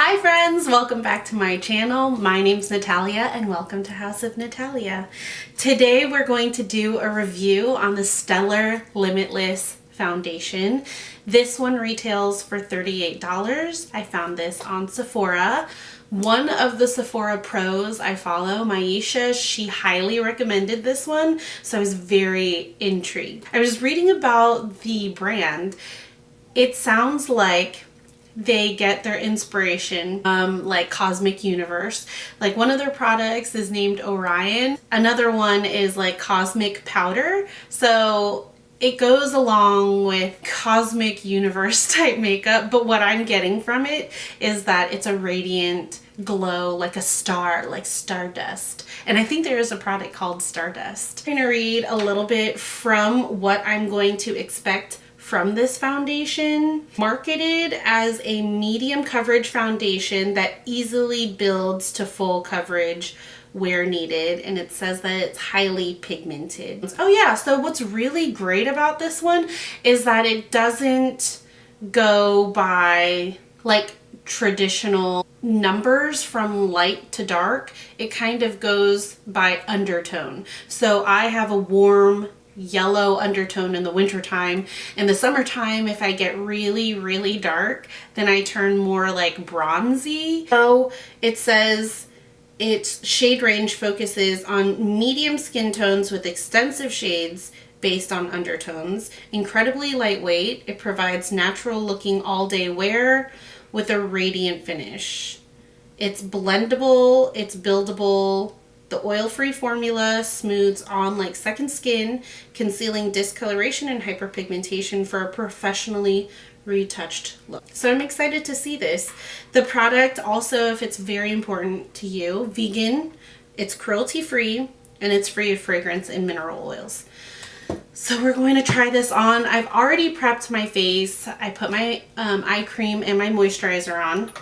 Hi friends, welcome back to my channel. My name's Nataliah and welcome to House of Nataliah. Today we're going to do a review on the Stellar Limitless foundation. This one retails for $38. I found this on Sephora. One of the Sephora pros I follow, Maisha, she highly recommended this one, so I was very intrigued. I was reading about the brand. It sounds like they get their inspiration like Cosmic Universe. Like one of their products is named Orion. Another one is like Cosmic Powder. So it goes along with Cosmic Universe type makeup, but what I'm getting from it is that it's a radiant glow, like a star, like stardust. And I think there is a product called Stardust. I'm going to read a little bit from what I'm going to expect from this foundation. Marketed as a medium coverage foundation that easily builds to full coverage where needed, and it says that it's highly pigmented. Oh yeah, so what's really great about this one is that it doesn't go by like traditional numbers from light to dark. It kind of goes by undertone. So I have a warm yellow undertone in the wintertime. In the summertime, if I get really dark, then I turn more like bronzy. So it says its shade range focuses on medium skin tones with extensive shades based on undertones. Incredibly lightweight, it provides natural looking all day wear with a radiant finish. It's blendable, it's buildable. The oil-free formula smooths on like second skin, concealing discoloration and hyperpigmentation for a professionally retouched look. So I'm excited to see this. The product also, if it's very important to you, vegan, it's cruelty-free, and it's free of fragrance and mineral oils. So we're going to try this on. I've already prepped my face. I put my eye cream and my moisturizer on.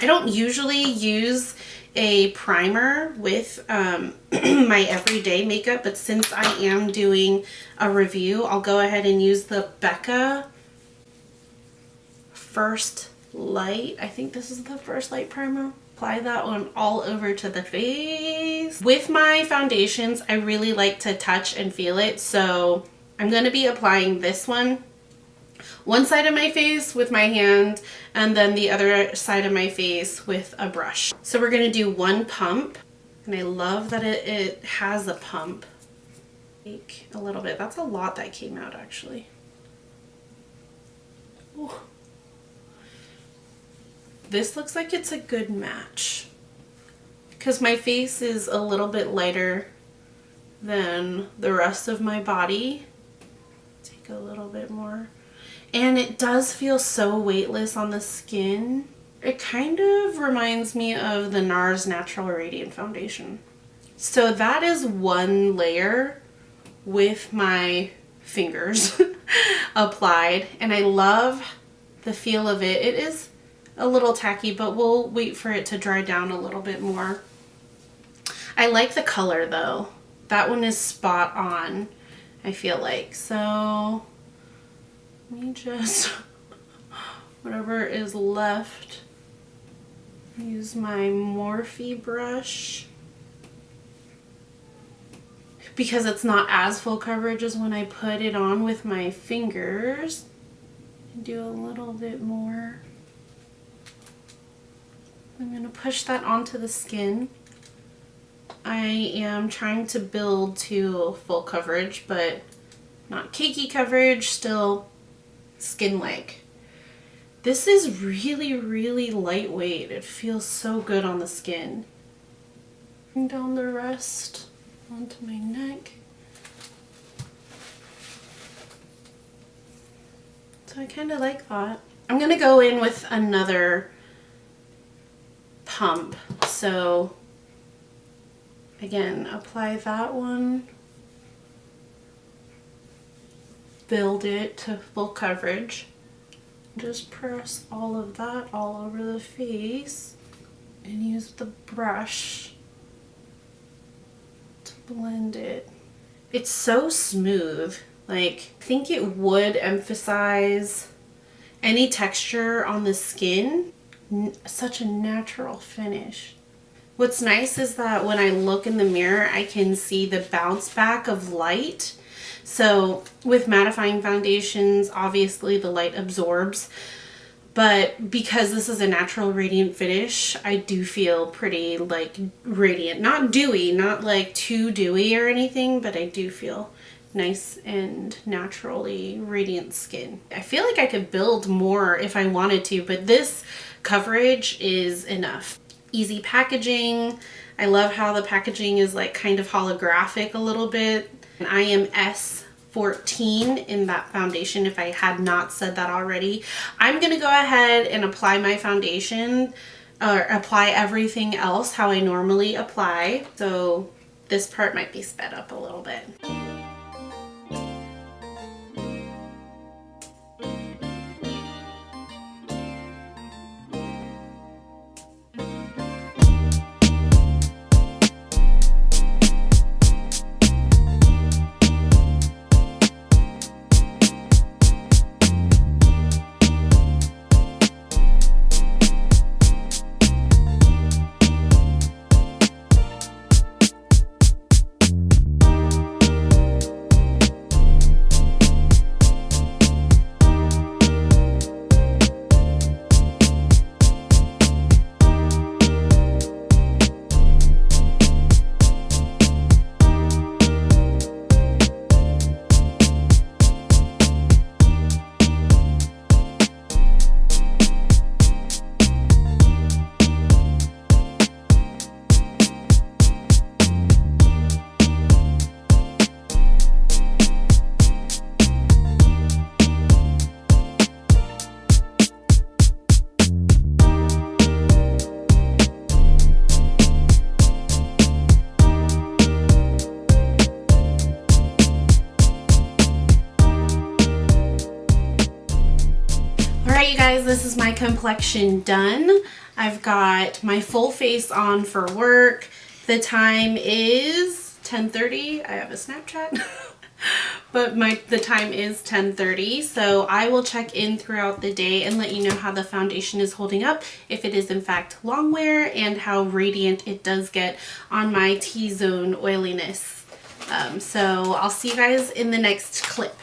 I don't usually use a primer with my everyday makeup, but since I am doing a review, I'll go ahead and use the Becca First Light. I think this is the First Light primer. Apply that one all over to the face. With my foundations, I really like to touch and feel it, so I'm going to be applying this one side of my face with my hand and then the other side of my face with a brush. So we're going to do one pump, and I love that it has a pump. Take a little bit. That's a lot that came out actually. Ooh. This looks like it's a good match because my face is a little bit lighter than the rest of my body. Take a little bit more. And it does feel so weightless on the skin. It kind of reminds me of the NARS Natural Radiant Foundation. So that is one layer with my fingers applied. And I love the feel of it. It is a little tacky, but we'll wait for it to dry down a little bit more. I like the color though. That one is spot on, I feel like. So let me just, whatever is left, use my Morphe brush. Because it's not as full coverage as when I put it on with my fingers. Do a little bit more. I'm going to push that onto the skin. I am trying to build to full coverage, but not cakey coverage, still skin-like. This is really lightweight. It feels so good on the skin. Bring down the rest onto my neck. So I kind of like that. I'm gonna go in with another pump. So again, apply that one. Build it to full coverage. Just press all of that all over the face and use the brush to blend it. It's so smooth. Like, I think it would emphasize any texture on the skin, such a natural finish. What's nice is that when I look in the mirror, I can see the bounce back of light. So with mattifying foundations, obviously the light absorbs, but because this is a natural radiant finish, I do feel pretty like radiant. Not dewy, not like too dewy or anything, but I do feel nice and naturally radiant skin. I feel like I could build more if I wanted to, but this coverage is enough. Easy packaging. I love how the packaging is like kind of holographic a little bit. And I am S14 in that foundation, if I had not said that already. I'm gonna go ahead and apply my foundation, or apply everything else how I normally apply. So this part might be sped up a little bit. Alright you guys, this is my complexion done. I've got my full face on for work. The time is 10:30. I have a Snapchat. But the time is 10:30, so I will check in throughout the day and let you know how the foundation is holding up, if it is in fact Longwear, and how radiant it does get on my T-zone oiliness. So I'll see you guys in the next clip.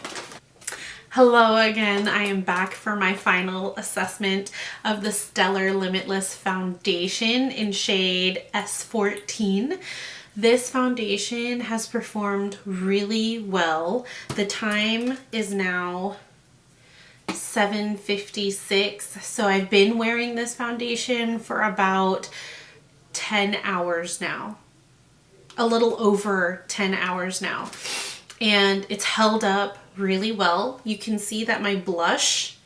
Hello again, I am back for my final assessment of the Stellar Limitless foundation in shade S14. This foundation has performed really well. The time is now 7:56, so I've been wearing this foundation for about 10 hours now. A little over 10 hours now. And it's held up really well. You can see that my blush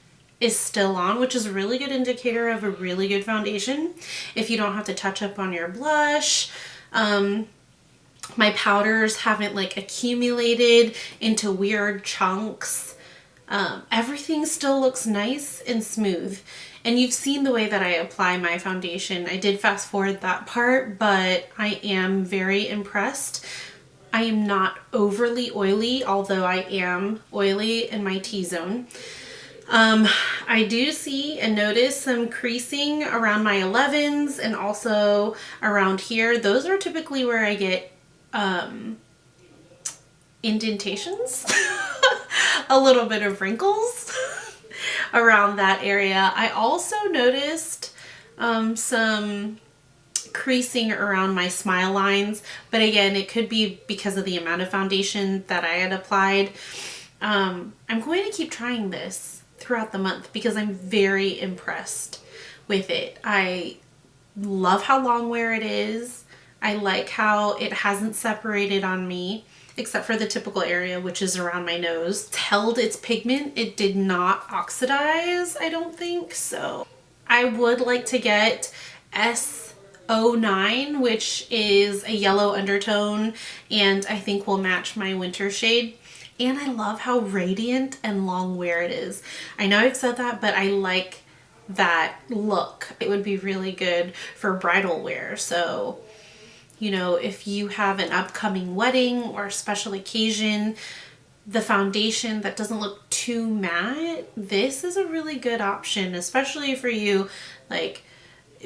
is still on, which is a really good indicator of a really good foundation. If you don't have to touch up on your blush, my powders haven't like accumulated into weird chunks. Everything still looks nice and smooth. And you've seen the way that I apply my foundation. I did fast forward that part, but I am very impressed. I am not overly oily, although I am oily in my T-zone. I do see and notice some creasing around my 11s and also around here. Those are typically where I get indentations, a little bit of wrinkles around that area. I also noticed some creasing around my smile lines, but again, it could be because of the amount of foundation that I had applied. I'm going to keep trying this throughout the month because I'm very impressed with it. I love how Longwear it is. I like how it hasn't separated on me, except for the typical area, which is around my nose. It's held its pigment. It did not oxidize, I don't think. So I would like to get S09, which is a yellow undertone, and I think will match my winter shade. And I love how radiant and Longwear it is. I know I've said that, but I like that look. It would be really good for bridal wear. So, you know, if you have an upcoming wedding or a special occasion, the foundation that doesn't look too matte, this is a really good option, especially for you like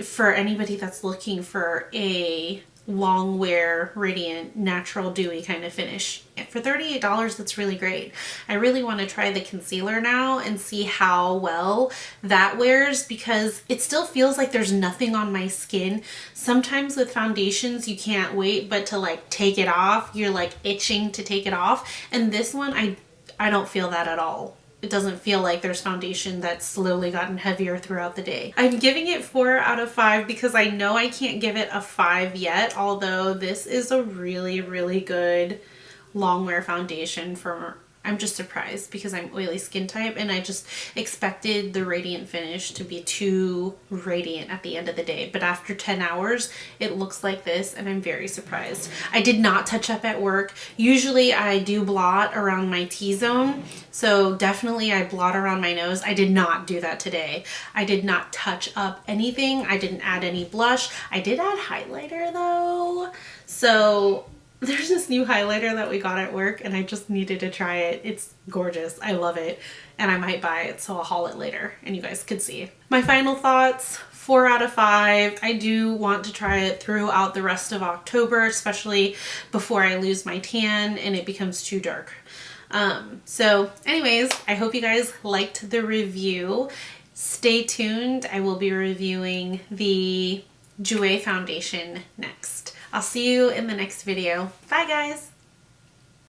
for anybody that's looking for a Longwear radiant natural dewy kind of finish. For $38, that's really great. I really want to try the concealer now and see how well that wears, because it still feels like there's nothing on my skin. Sometimes with foundations you can't wait but to like take it off. You're like itching to take it off, and this one I don't feel that at all. It doesn't feel like there's foundation that's slowly gotten heavier throughout the day. I'm giving it 4 out of 5 because I know I can't give it a 5 yet, although this is a really, really good Longwear foundation for... I'm just surprised because I'm oily skin type and I just expected the radiant finish to be too radiant at the end of the day. But after 10 hours, it looks like this and I'm very surprised. I did not touch up at work. Usually I do blot around my T-zone. So definitely I blot around my nose. I did not do that today. I did not touch up anything. I didn't add any blush. I did add highlighter though. So... there's this new highlighter that we got at work and I just needed to try it. It's gorgeous. I love it. And I might buy it, so I'll haul it later and you guys could see. My final thoughts, 4 out of 5. I do want to try it throughout the rest of October, especially before I lose my tan and it becomes too dark. So anyways, I hope you guys liked the review. Stay tuned. I will be reviewing the Jouer foundation next. I'll see you in the next video. Bye guys!